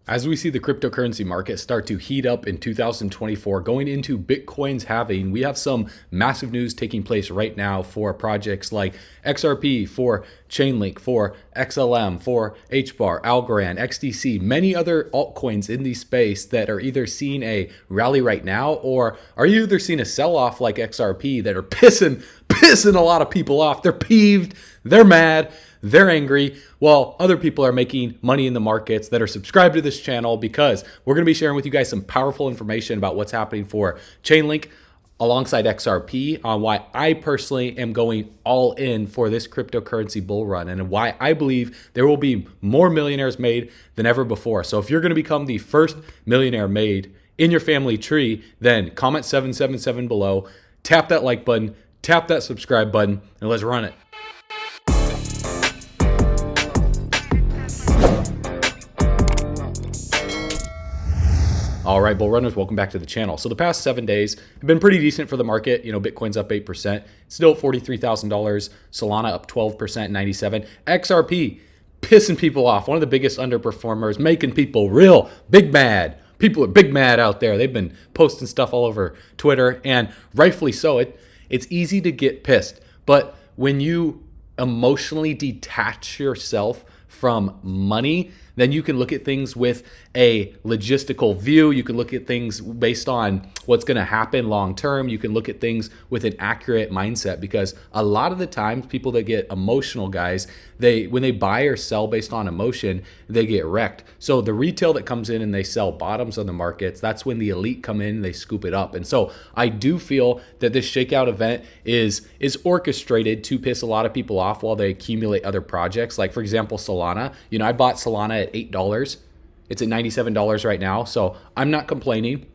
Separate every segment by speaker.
Speaker 1: As we see the cryptocurrency market start to heat up in 2024, going into Bitcoin's halving, we have some massive news taking place right now for projects like XRP, for CHAINLINK, for XLM, for HBAR, Algorand, XDC, many other altcoins in the space that are either seeing a rally right now or are either seeing a sell-off like XRP that are pissing a lot of people off. They're peeved, they're mad, they're angry, while other people are making money in the markets that are subscribed to this channel, because we're going to be sharing with you guys some powerful information about what's happening for CHAINLINK alongside XRP on why I personally am going all in for this cryptocurrency bull run and why I believe there will be more millionaires made than ever before. So if you're going to become the first millionaire made in your family tree, then comment 777 below, tap that like button, tap that subscribe button, and let's run it. All right, bull runners, welcome back to the channel. So the past 7 days have been pretty decent for the market. Bitcoin's up 8%, still at $43,000. Solana up 12%, 97. XRP pissing people off. One of the biggest underperformers, making people real big mad. People are big mad out there. They've been posting stuff all over Twitter, and rightfully so. It's easy to get pissed, but when you emotionally detach yourself from money, then you can look at things with a logistical view. You can look at things based on what's going to happen long term. You can look at things with an accurate mindset, because a lot of the times people that get emotional, guys, when they buy or sell based on emotion, they get wrecked. So the retail that comes in and they sell bottoms on the markets, that's when the elite come in and they scoop it up. And so I do feel that this shakeout event is orchestrated to piss a lot of people off while they accumulate other projects. Like, for example, Solana. I bought Solana at $8. It's at $97 right now. So I'm not complaining.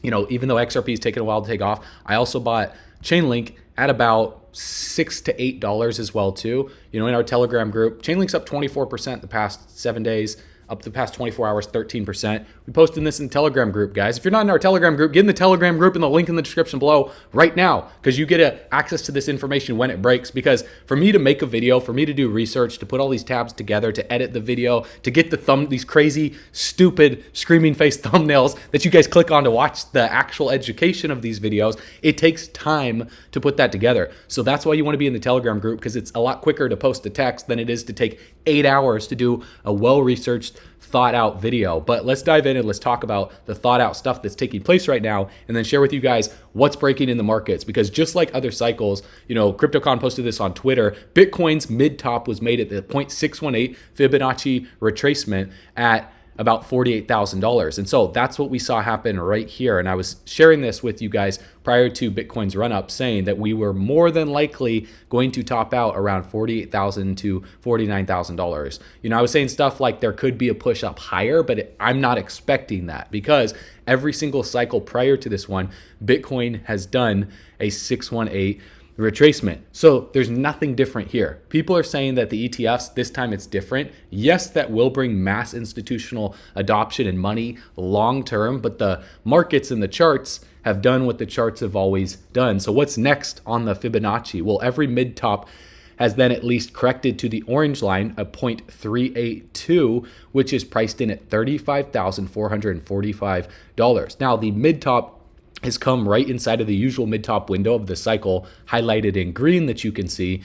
Speaker 1: Even though XRP is taking a while to take off, I also bought CHAINLINK at about $6 to $8 as well too. In our Telegram group, CHAINLINK's up 24% the past 7 days. Up the past 24 hours, 13%. We posted this in the Telegram group, guys. If you're not in our Telegram group, get in the Telegram group in the link in the description below right now, because you get access to this information when it breaks. Because for me to make a video, for me to do research, to put all these tabs together, to edit the video, to get these crazy, stupid, screaming face thumbnails that you guys click on to watch the actual education of these videos, it takes time to put that together. So that's why you want to be in the Telegram group, because it's a lot quicker to post a text than it is to take 8 hours to do a well-researched, thought out video. But let's dive in and let's talk about the thought out stuff that's taking place right now, and then share with you guys what's breaking in the markets. Because just like other cycles, CryptoCon posted this on Twitter, Bitcoin's mid top was made at the 0.618 Fibonacci retracement at about $48,000. And so that's what we saw happen right here. And I was sharing this with you guys prior to Bitcoin's run up, saying that we were more than likely going to top out around $48,000 to $49,000. I was saying stuff like there could be a push up higher, but I'm not expecting that, because every single cycle prior to this one, Bitcoin has done a 618 retracement. So there's nothing different here. People are saying that the ETFs, this time it's different. Yes, that will bring mass institutional adoption and money long term, but the markets and the charts have done what the charts have always done. So what's next on the Fibonacci? Well, every mid top has then at least corrected to the orange line of 0.382, which is priced in at $35,445. Now, the mid top has come right inside of the usual mid-top window of the cycle, highlighted in green, that you can see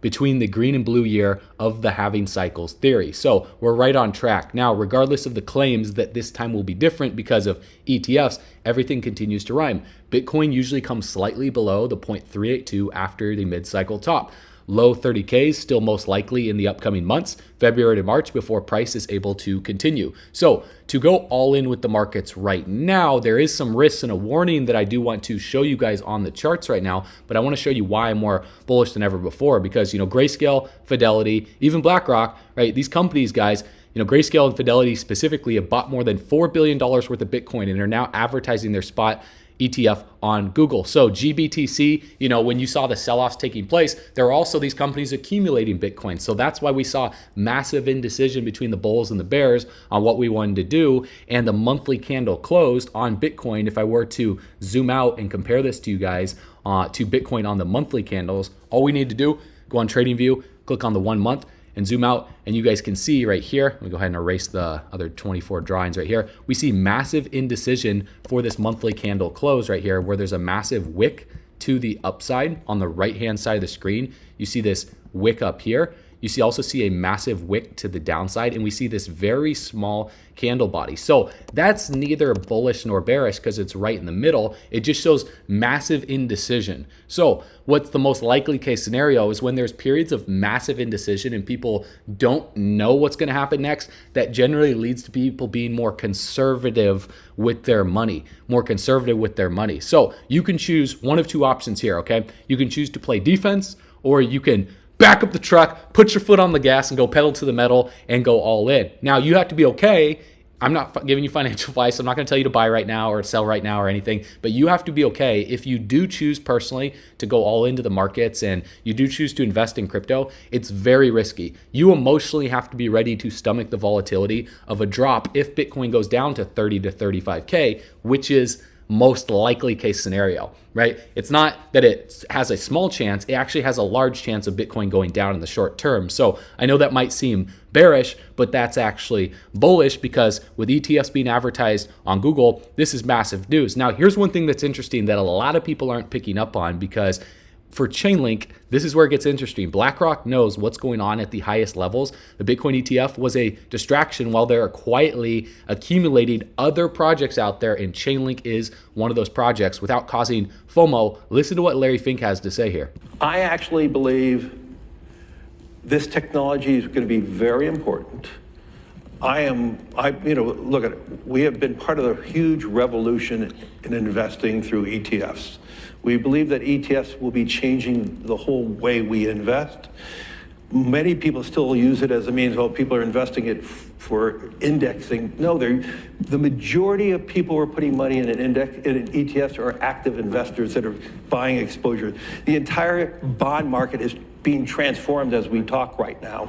Speaker 1: between the green and blue year of the halving cycles theory. So we're right on track. Now, regardless of the claims that this time will be different because of ETFs, everything continues to rhyme. Bitcoin usually comes slightly below the 0.382 after the mid-cycle top. Low 30Ks still most likely in the upcoming months, February to March, before price is able to continue. So to go all in with the markets right now, there is some risks and a warning that I do want to show you guys on the charts right now, but I want to show you why I'm more bullish than ever before, because, Grayscale, Fidelity, even Blackrock, right? These companies, guys, Grayscale and Fidelity specifically have bought more than $4 billion worth of Bitcoin and are now advertising their spot ETF on Google. So GBTC, when you saw the sell-offs taking place, there are also these companies accumulating Bitcoin. So that's why we saw massive indecision between the bulls and the bears on what we wanted to do. And the monthly candle closed on Bitcoin. If I were to zoom out and compare this to you guys to Bitcoin on the monthly candles, all we need to do, go on TradingView, click on the 1 month, and zoom out, and you guys can see right here, let me go ahead and erase the other 24 drawings right here. We see massive indecision for this monthly candle close right here, where there's a massive wick to the upside on the right-hand side of the screen. You see this wick up here. You also see a massive wick to the downside, and we see this very small candle body. So that's neither bullish nor bearish because it's right in the middle. It just shows massive indecision. So what's the most likely case scenario is when there's periods of massive indecision and people don't know what's going to happen next. That generally leads to people being more conservative with their money, So you can choose one of two options here, okay? You can choose to play defense, or you can back up the truck, put your foot on the gas, and go pedal to the metal and go all in. Now, you have to be okay. I'm not giving you financial advice. I'm not going to tell you to buy right now or sell right now or anything, but you have to be okay. If you do choose personally to go all into the markets and you do choose to invest in crypto, it's very risky. You emotionally have to be ready to stomach the volatility of a drop if Bitcoin goes down to 30 to 35K, which is most likely case scenario, right? It's not that it has a small chance, it actually has a large chance of Bitcoin going down in the short term. So I know that might seem bearish, but that's actually bullish because with ETFs being advertised on Google, this is massive news. Now, here's one thing that's interesting that a lot of people aren't picking up on, because for Chainlink, this is where it gets interesting. Blackrock knows what's going on at the highest levels. The Bitcoin ETF was a distraction while they're quietly accumulating other projects out there, and Chainlink is one of those projects without causing FOMO. Listen to what Larry Fink has to say here.
Speaker 2: I actually believe this technology is going to be very important. Look at it. We have been part of a huge revolution in investing through ETFs. We believe that ETFs will be changing the whole way we invest. Many people still use it as a means, people are investing it for indexing. No, the majority of people who are putting money in an ETFs are active investors that are buying exposure. The entire bond market is being transformed as we talk right now.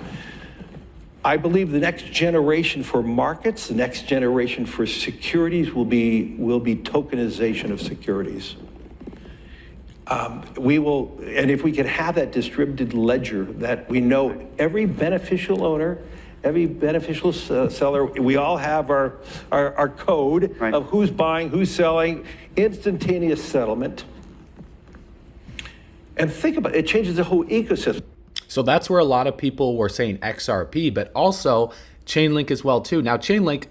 Speaker 2: I believe the next generation for markets, the next generation for securities will be tokenization of securities. And if we could have that distributed ledger that we know every beneficial owner, every beneficial seller, we all have our code of who's buying, who's selling, instantaneous settlement. And think about it, it changes the whole ecosystem.
Speaker 1: So that's where a lot of people were saying XRP, but also Chainlink as well too. Now Chainlink,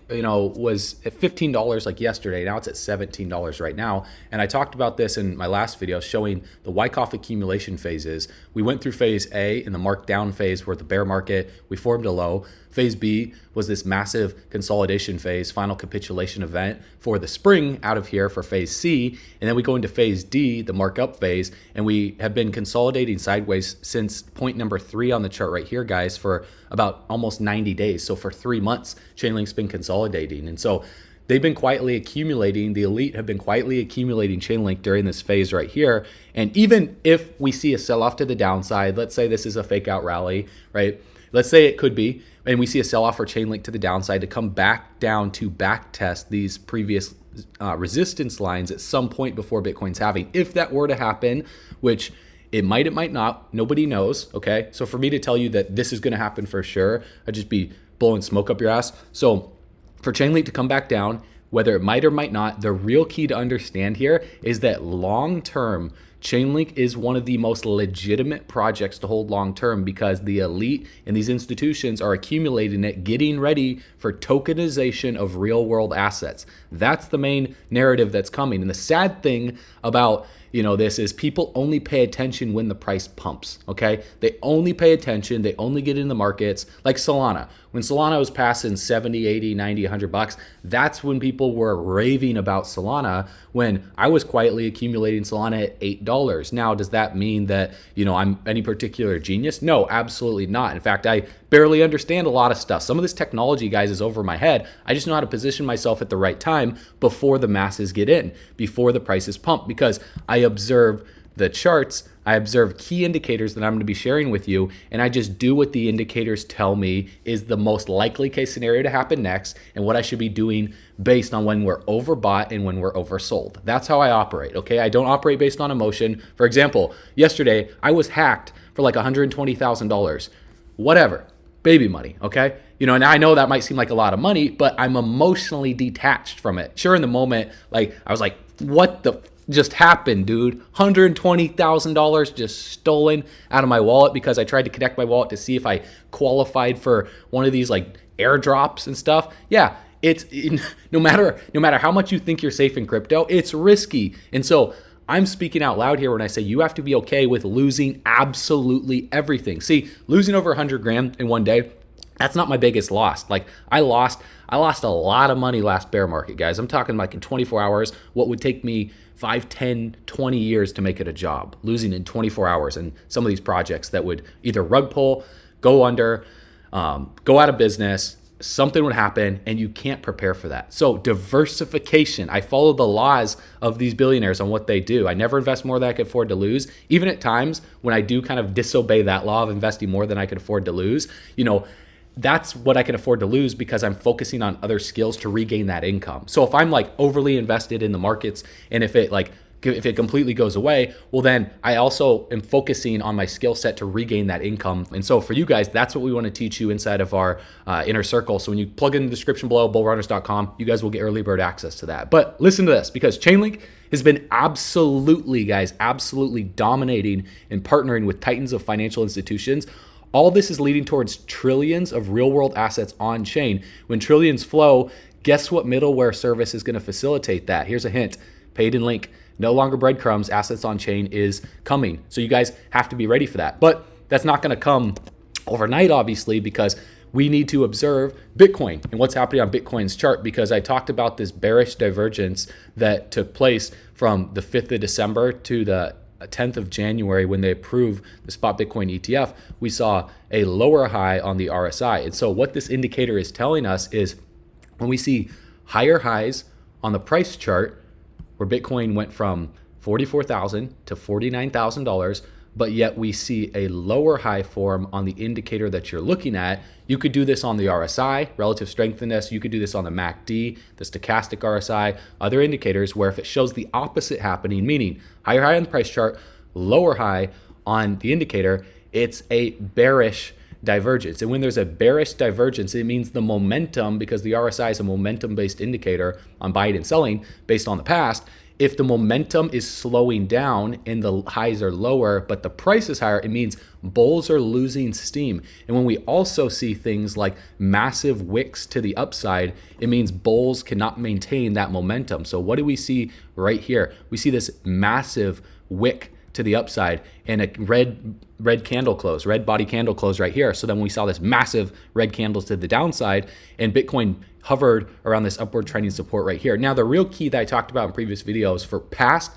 Speaker 1: was at $15 like yesterday. Now it's at $17 right now. And I talked about this in my last video showing the Wyckoff accumulation phases. We went through phase A in the markdown phase where the bear market, we formed a low. Phase B was this massive consolidation phase, final capitulation event for the spring out of here for phase C. And then we go into phase D, the markup phase, and we have been consolidating sideways since point number 3 on the chart right here, guys, for about almost 90 days. So for 3 months, Chainlink's been consolidating. And so they've been quietly accumulating, the elite have been quietly accumulating Chainlink during this phase right here. And even if we see a sell-off to the downside, let's say this is a fake out rally, right? Let's say it could be, and we see a sell-off for Chainlink to the downside to come back down to back test these previous resistance lines at some point before Bitcoin's halving. If that were to happen, which it might not, nobody knows, okay? So for me to tell you that this is gonna happen for sure, I'd just be blowing smoke up your ass. So for Chainlink to come back down, whether it might or might not, the real key to understand here is that long-term, Chainlink is one of the most legitimate projects to hold long-term because the elite and these institutions are accumulating it, getting ready for tokenization of real-world assets. That's the main narrative that's coming. And the sad thing about this is people only pay attention when the price pumps, okay? They only pay attention, they only get in the markets, like Solana. When Solana was passing 70, 80, 90, 100 bucks, that's when people were raving about Solana when I was quietly accumulating Solana at $8. Now, does that mean that, I'm any particular genius? No, absolutely not. In fact, I barely understand a lot of stuff. Some of this technology, guys, is over my head. I just know how to position myself at the right time before the masses get in, before the prices pump, because I observe the charts, I observe key indicators that I'm going to be sharing with you, and I just do what the indicators tell me is the most likely case scenario to happen next and what I should be doing based on when we're overbought and when we're oversold. That's how I operate, okay? I don't operate based on emotion. For example, yesterday I was hacked for like $120,000. Whatever. baby money, okay? You know, and I know that might seem like a lot of money, but I'm emotionally detached from it. Sure, in the moment, like I was like, what the just happened, dude? $120,000 just stolen out of my wallet because I tried to connect my wallet to see if I qualified for one of these like airdrops and stuff. Yeah, no matter how much you think you're safe in crypto, it's risky. And so I'm speaking out loud here when I say you have to be okay with losing absolutely everything. See, losing over 100 grand in one day, that's not my biggest loss. Like I lost a lot of money last bear market, guys. I'm talking like in 24 hours, what would take me 5, 10, 20 years to make it a job, losing in 24 hours. And some of these projects that would either rug pull, go under, go out of business, something would happen, and you can't prepare for that. So diversification, I follow the laws of these billionaires on what they do. I never invest more than I could afford to lose. Even at times when I do kind of disobey that law of investing more than I could afford to lose, you know, that's what I can afford to lose because I'm focusing on other skills to regain that income. So if I'm like overly invested in the markets, and if it completely goes away, well, then I also am focusing on my skill set to regain that income. And so for you guys, that's what we want to teach you inside of our inner circle. So when you plug in the description below, bullrunners.com, you guys will get early bird access to that. But listen to this, because CHAINLINK has been absolutely dominating and partnering with titans of financial institutions. All this is leading towards trillions of real world assets on chain. When trillions flow, guess what middleware service is going to facilitate that? Here's a hint: paid in link. No longer breadcrumbs, assets on chain is coming. So you guys have to be ready for that. But that's not going to come overnight, obviously, because we need to observe Bitcoin and what's happening on Bitcoin's chart, because I talked about this bearish divergence that took place from the 5th of December to the 10th of January when they approved the spot Bitcoin ETF. We saw a lower high on the RSI. And so what this indicator is telling us is when we see higher highs on the price chart, where Bitcoin went from $44,000 to $49,000, but yet we see a lower high form on the indicator that you're looking at. You could do this on the RSI, relative strength index. You could do this on the MACD, the stochastic RSI, other indicators, where if it shows the opposite happening, meaning higher high on the price chart, lower high on the indicator, it's a bearish divergence. And when there's a bearish divergence, it means the momentum, because the RSI is a momentum-based indicator on buying and selling based on the past. If the momentum is slowing down and the highs are lower, but the price is higher, it means bulls are losing steam. And when we also see things like massive wicks to the upside, it means bulls cannot maintain that momentum. So what do we see right here? We see this massive wick to the upside and a red candle close, red body candle close right here. So then we saw this massive red candles to the downside, and Bitcoin hovered around this upward trending support right here. Now, the real key that I talked about in previous videos for past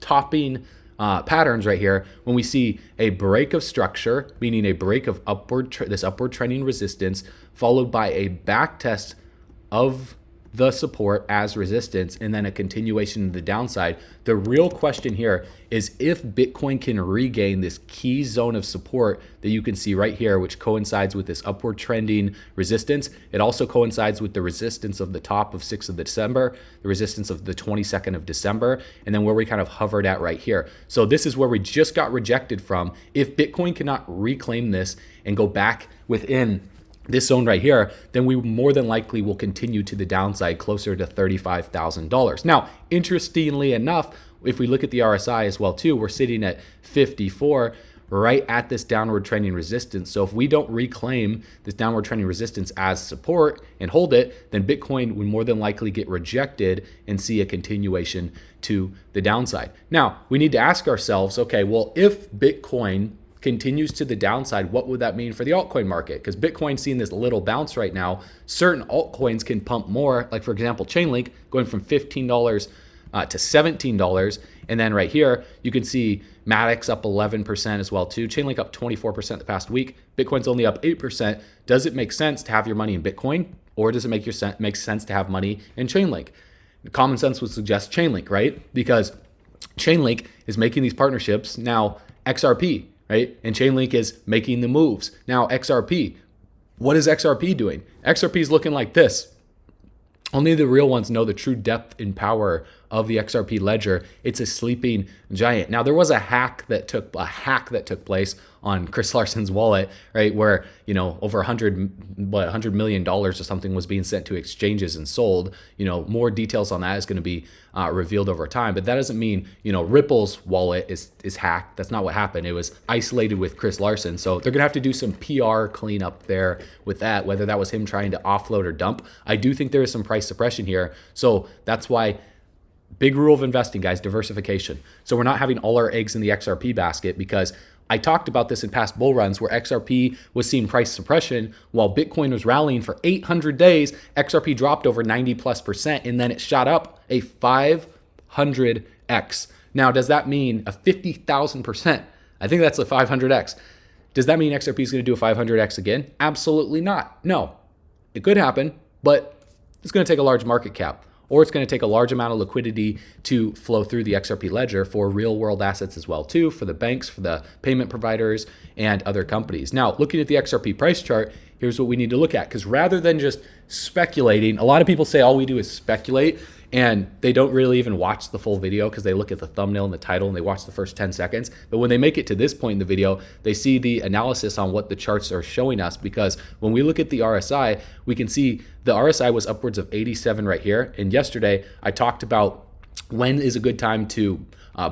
Speaker 1: topping patterns right here, when we see a break of structure, meaning a break of this upward trending resistance, followed by a back test of the support as resistance, and then a continuation to the downside. The real question here is if Bitcoin can regain this key zone of support that you can see right here, which coincides with this upward trending resistance. It also coincides with the resistance of the top of 6th of December, the resistance of the 22nd of December, and then where we kind of hovered at right here. So this is where we just got rejected from. If Bitcoin cannot reclaim this and go back within this zone right here, then we more than likely will continue to the downside closer to $35,000. Now, interestingly enough, if we look at the RSI as well too, we're sitting at 54 right at this downward trending resistance. So if we don't reclaim this downward trending resistance as support and hold it, then Bitcoin would more than likely get rejected and see a continuation to the downside. Now, we need to ask ourselves, okay, well, if Bitcoin continues to the downside, what would that mean for the altcoin market? Because Bitcoin's seeing this little bounce right now. Certain altcoins can pump more, like for example, CHAINLINK going from $15 to $17. And then right here, you can see Matic up 11% as well too. CHAINLINK up 24% the past week. Bitcoin's only up 8%. Does it make sense to have your money in Bitcoin, or does it make sense to have money in CHAINLINK? Common sense would suggest CHAINLINK, right? Because CHAINLINK is making these partnerships. Now, XRP, right? And CHAINLINK is making the moves. Now, XRP, what is XRP doing? XRP is looking like this. Only the real ones know the true depth and power of the XRP ledger. It's a sleeping giant. Now, there was a hack that took place on Chris Larson's wallet, right, where over $100 million or something was being sent to exchanges and sold. More details on that is going to be revealed over time, but that doesn't mean Ripple's wallet is hacked. That's not what happened. It was isolated with Chris Larson, so they're gonna have to do some PR cleanup there with that, whether that was him trying to offload or dump. I do think there is some price suppression here, so that's why. Big rule of investing, guys, diversification. So we're not having all our eggs in the XRP basket, because I talked about this in past bull runs where XRP was seeing price suppression while Bitcoin was rallying for 800 days. XRP dropped over 90+%, and then it shot up a 500x. Now, does that mean a 50,000%? I think that's a 500x. Does that mean XRP is going to do a 500x again? Absolutely not. No, it could happen, but it's going to take a large market cap, or it's going to take a large amount of liquidity to flow through the XRP ledger for real world assets as well too, for the banks, for the payment providers, and other companies. Now, looking at the XRP price chart, here's what we need to look at, because rather than just speculating, a lot of people say all we do is speculate, and they don't really even watch the full video because they look at the thumbnail and the title and they watch the first 10 seconds. But when they make it to this point in the video, they see the analysis on what the charts are showing us, because when we look at the RSI, we can see the RSI was upwards of 87 right here. And yesterday I talked about when is a good time to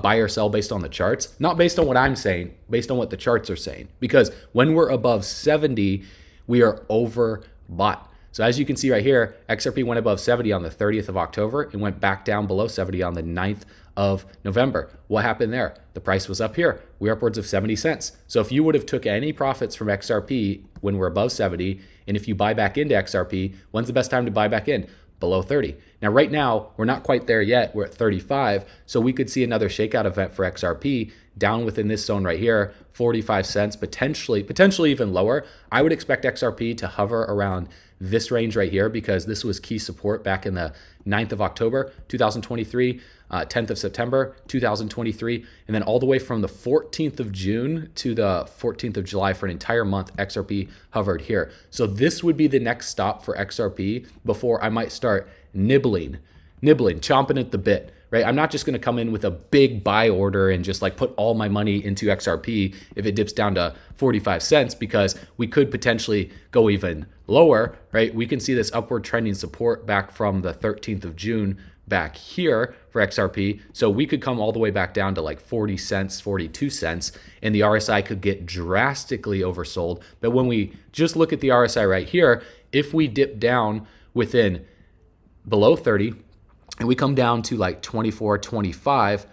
Speaker 1: buy or sell based on the charts, not based on what I'm saying, based on what the charts are saying. Because when we're above 70, we are overbought. So as you can see right here, XRP went above 70 on the 30th of October and went back down below 70 on the 9th of November. What happened there? The price was up here. We're upwards of 70 cents. So if you would have took any profits from XRP when we're above 70, and if you buy back into XRP, when's the best time to buy back in? Below 30. Now, right now, we're not quite there yet. We're at 35. So we could see another shakeout event for XRP down within this zone right here, 45 cents, potentially even lower. I would expect XRP to hover around this range right here, because this was key support back in the 9th of October, 2023, 10th of September, 2023, and then all the way from the 14th of June to the 14th of July for an entire month, XRP hovered here. So this would be the next stop for XRP before I might start nibbling, chomping at the bit, right? I'm not just going to come in with a big buy order and just like put all my money into XRP if it dips down to 45 cents, because we could potentially go even lower, right? We can see this upward trending support back from the 13th of June back here for XRP. So we could come all the way back down to like 40 cents, 42 cents, and the RSI could get drastically oversold. But when we just look at the RSI right here, if we dip down within below 30, and we come down to like 24, 25,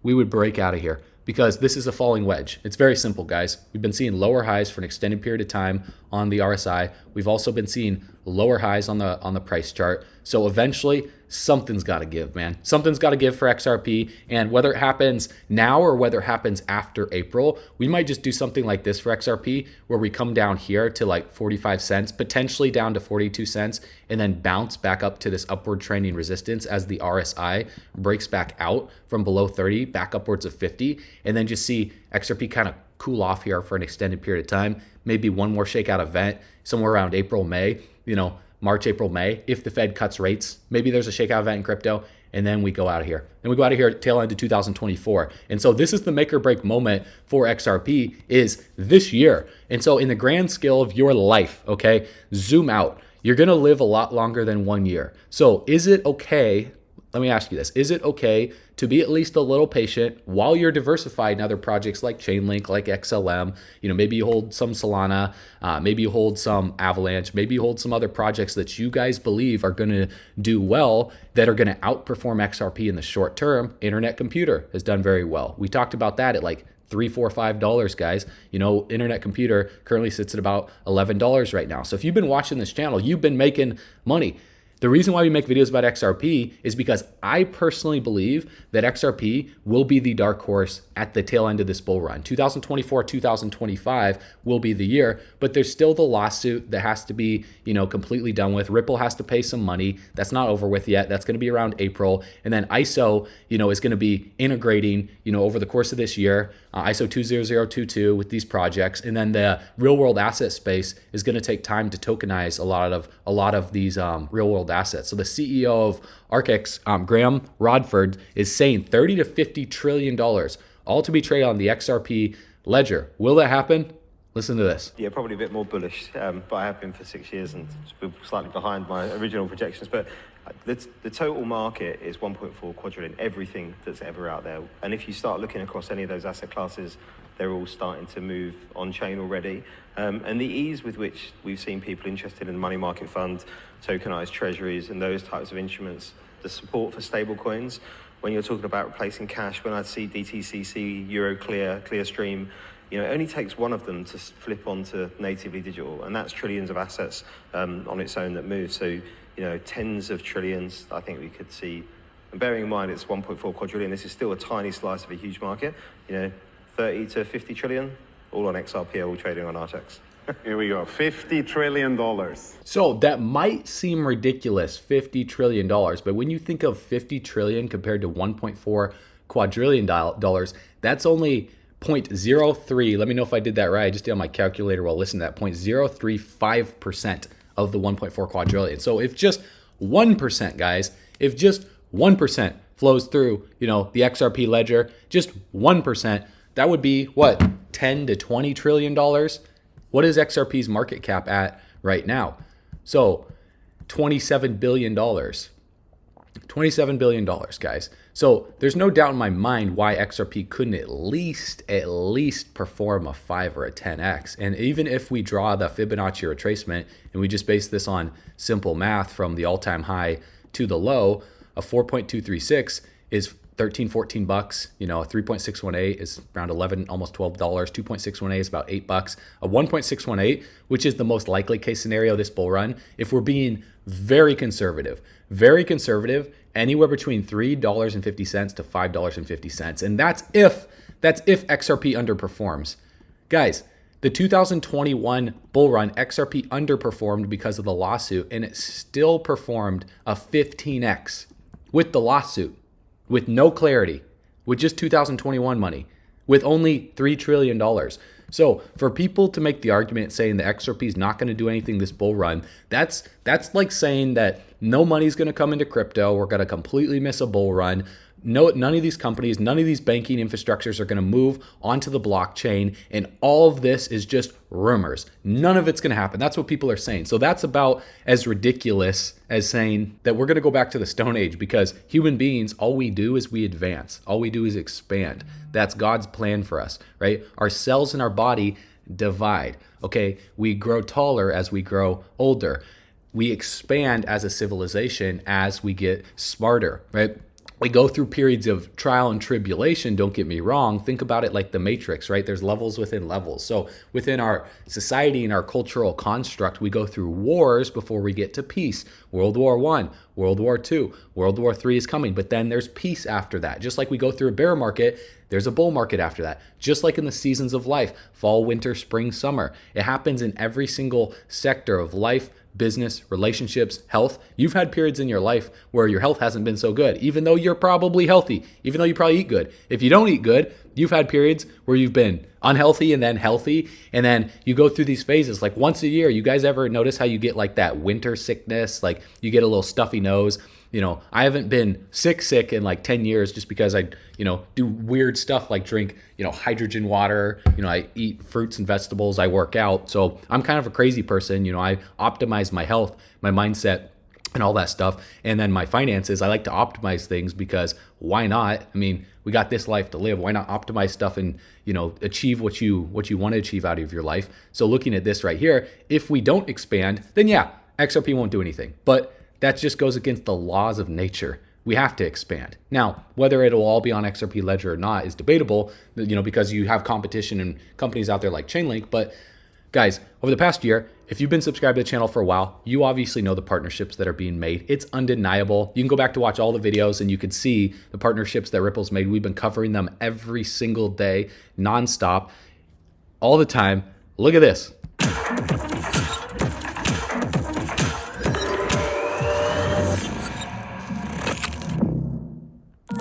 Speaker 1: we would break out of here, because this is a falling wedge. It's very simple, guys. We've been seeing lower highs for an extended period of time on the RSI. We've also been seeing lower highs on the price chart. So eventually something's got to give, man. Something's got to give for XRP. And whether it happens now or whether it happens after April, we might just do something like this for XRP, where we come down here to like 45 cents, potentially down to 42 cents, and then bounce back up to this upward trending resistance as the RSI breaks back out from below 30, back upwards of 50, and then just see XRP kind of cool off here for an extended period of time. Maybe one more shakeout event somewhere around April, May, March, April, May. If the Fed cuts rates, maybe there's a shakeout event in crypto, and then we go out of here. And we go out of here at tail end of 2024. And so this is the make or break moment for XRP, is this year. And so in the grand scale of your life, okay, zoom out. You're going to live a lot longer than 1 year. So is it okay? Let me ask you this. Is it okay to be at least a little patient while you're diversified in other projects like Chainlink, like XLM? Maybe you hold some Solana, maybe you hold some Avalanche, maybe you hold some other projects that you guys believe are going to do well, that are going to outperform XRP in the short term. Internet Computer has done very well. We talked about that at like $3, $4, $5, guys. Internet Computer currently sits at about $11 right now. So if you've been watching this channel, you've been making money. The reason why we make videos about XRP is because I personally believe that XRP will be the dark horse at the tail end of this bull run. 2024, 2025 will be the year, but there's still the lawsuit that has to be, completely done with. Ripple has to pay some money. That's not over with yet. That's going to be around April. And then ISO, is going to be integrating, over the course of this year, ISO 20022 with these projects. And then the real world asset space is going to take time to tokenize a lot of these real world world assets. So the CEO of Arcex, Graham Rodford, is saying $30 to $50 trillion, all to be traded on the XRP ledger. Will that happen? Listen to this.
Speaker 3: Yeah, probably a bit more bullish, but I have been for 6 years and slightly behind my original projections. But the total market is 1.4 quadrillion, everything that's ever out there. And if you start looking across any of those asset classes, they're all starting to move on chain already. And the ease with which we've seen people interested in money market funds, tokenized treasuries, and those types of instruments, the support for stable coins, when you're talking about replacing cash, when I see DTCC, Euroclear, Clearstream, it only takes one of them to flip onto natively digital, and that's trillions of assets on its own that move. So, tens of trillions, I think we could see. And bearing in mind it's 1.4 quadrillion, this is still a tiny slice of a huge market. 30 to 50 trillion, all on XRP, all trading on Arcex.
Speaker 4: Here we go, $50 trillion.
Speaker 1: So that might seem ridiculous, $50 trillion, but when you think of 50 trillion compared to 1.4 quadrillion dollars, that's only 0.03, let me know if I did that right, I just did on my calculator while listening to that, 0.035% of the 1.4 quadrillion. So if just 1%, guys, if just 1% flows through, the XRP ledger, just 1%, that would be what, 10 to 20 trillion dollars? What is XRP's market cap at right now? So $27 billion. $27 billion, guys. So there's no doubt in my mind why XRP couldn't at least perform a 5 or a 10x. And even if we draw the Fibonacci retracement and we just base this on simple math from the all-time high to the low, a 4.236 is 13, 14 bucks. A 3.618 is around 11, almost $12. 2.618 is about $8. A 1.618, which is the most likely case scenario this bull run, if we're being very conservative, anywhere between $3.50 to $5.50. And that's if XRP underperforms. Guys, the 2021 bull run, XRP underperformed because of the lawsuit, and it still performed a 15x with the lawsuit, with no clarity, with just 2021 money, with only $3 trillion. So for people to make the argument saying the XRP is not going to do anything this bull run, that's like saying that no money's going to come into crypto. We're going to completely miss a bull run. No, none of these companies, none of these banking infrastructures are going to move onto the blockchain, and all of this is just rumors. None of it's going to happen. That's what people are saying. So that's about as ridiculous as saying that we're going to go back to the Stone Age, because human beings, all we do is we advance. All we do is expand. That's God's plan for us, right? Our cells in our body divide, okay? We grow taller as we grow older. We expand as a civilization as we get smarter, right? We go through periods of trial and tribulation, don't get me wrong. Think about it like the Matrix, right? There's levels within levels. So within our society and our cultural construct, we go through wars before we get to peace. World War I, World War II, World War III is coming, but then there's peace after that. Just like we go through a bear market, there's a bull market after that. Just like in the seasons of life, fall, winter, spring, summer. It happens in every single sector of life, business, relationships, health. You've had periods in your life where your health hasn't been so good, even though you're probably healthy, even though you probably eat good. If you don't eat good, you've had periods where you've been unhealthy and then healthy, and then you go through these phases. Like once a year, you guys ever notice how you get like that winter sickness? Like you get a little stuffy nose. I haven't been sick in like 10 years just because I, do weird stuff like drink, hydrogen water, I eat fruits and vegetables, I work out. So I'm kind of a crazy person. I optimize my health, my mindset, and all that stuff. And then my finances, I like to optimize things because why not? I mean, we got this life to live. Why not optimize stuff and, achieve what you want to achieve out of your life? So looking at this right here, if we don't expand, then yeah, XRP won't do anything. But that just goes against the laws of nature. We have to expand. Now, whether it'll all be on XRP Ledger or not is debatable, because you have competition and companies out there like Chainlink. But guys, over the past year, if you've been subscribed to the channel for a while, you obviously know the partnerships that are being made. It's undeniable. You can go back to watch all the videos and you can see the partnerships that Ripple's made. We've been covering them every single day, nonstop, all the time. Look at this.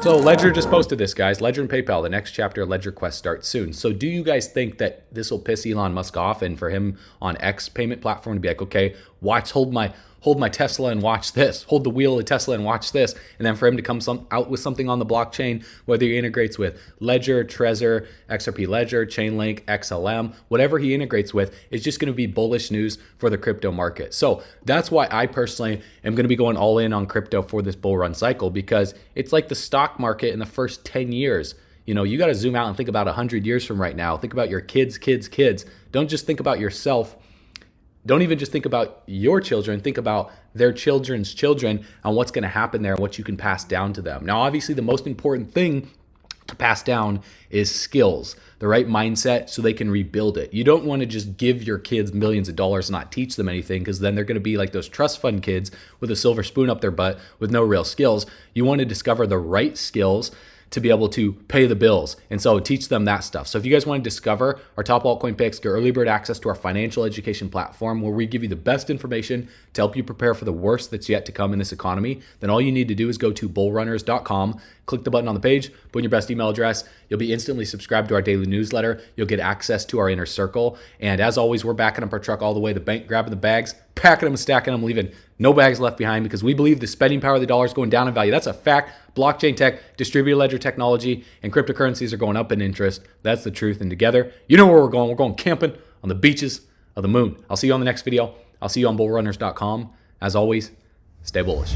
Speaker 1: So Ledger just posted this, guys. Ledger and PayPal, the next chapter of Ledger Quest starts soon. So do you guys think that this will piss Elon Musk off, and for him on X payment platform to be like, okay, hold hold my Tesla and watch this, hold the wheel of Tesla and watch this. And then for him to come out with something on the blockchain, whether he integrates with Ledger, Trezor, XRP Ledger, Chainlink, XLM, whatever he integrates with, is just going to be bullish news for the crypto market. So that's why I personally am going to be going all in on crypto for this bull run cycle, because it's like the stock market in the first 10 years. You know, you got to zoom out and think about 100 years from right now. Think about your kids. Don't just think about yourself. Don't even just think about your children. Think about their children's children and what's going to happen there and what you can pass down to them. Now, obviously, the most important thing to pass down is skills, the right mindset, so they can rebuild it. You don't want to just give your kids millions of dollars and not teach them anything, because then they're going to be like those trust fund kids with a silver spoon up their butt with no real skills. You want to discover the right skills to be able to pay the bills. And so teach them that stuff. So if you guys want to discover our top altcoin picks, get early bird access to our financial education platform where we give you the best information to help you prepare for the worst that's yet to come in this economy, then all you need to do is go to bullrunners.com, click the button on the page, put in your best email address. You'll be instantly subscribed to our daily newsletter. You'll get access to our inner circle. And as always, we're backing up our truck all the way to the bank, grabbing the bags, packing them, stacking them, leaving no bags left behind, because we believe the spending power of the dollar is going down in value. That's a fact. Blockchain tech, distributed ledger technology, and cryptocurrencies are going up in interest. That's the truth. And together, you know where we're going. We're going camping on the beaches of the moon. I'll see you on the next video. I'll see you on bullrunners.com. As always, stay bullish.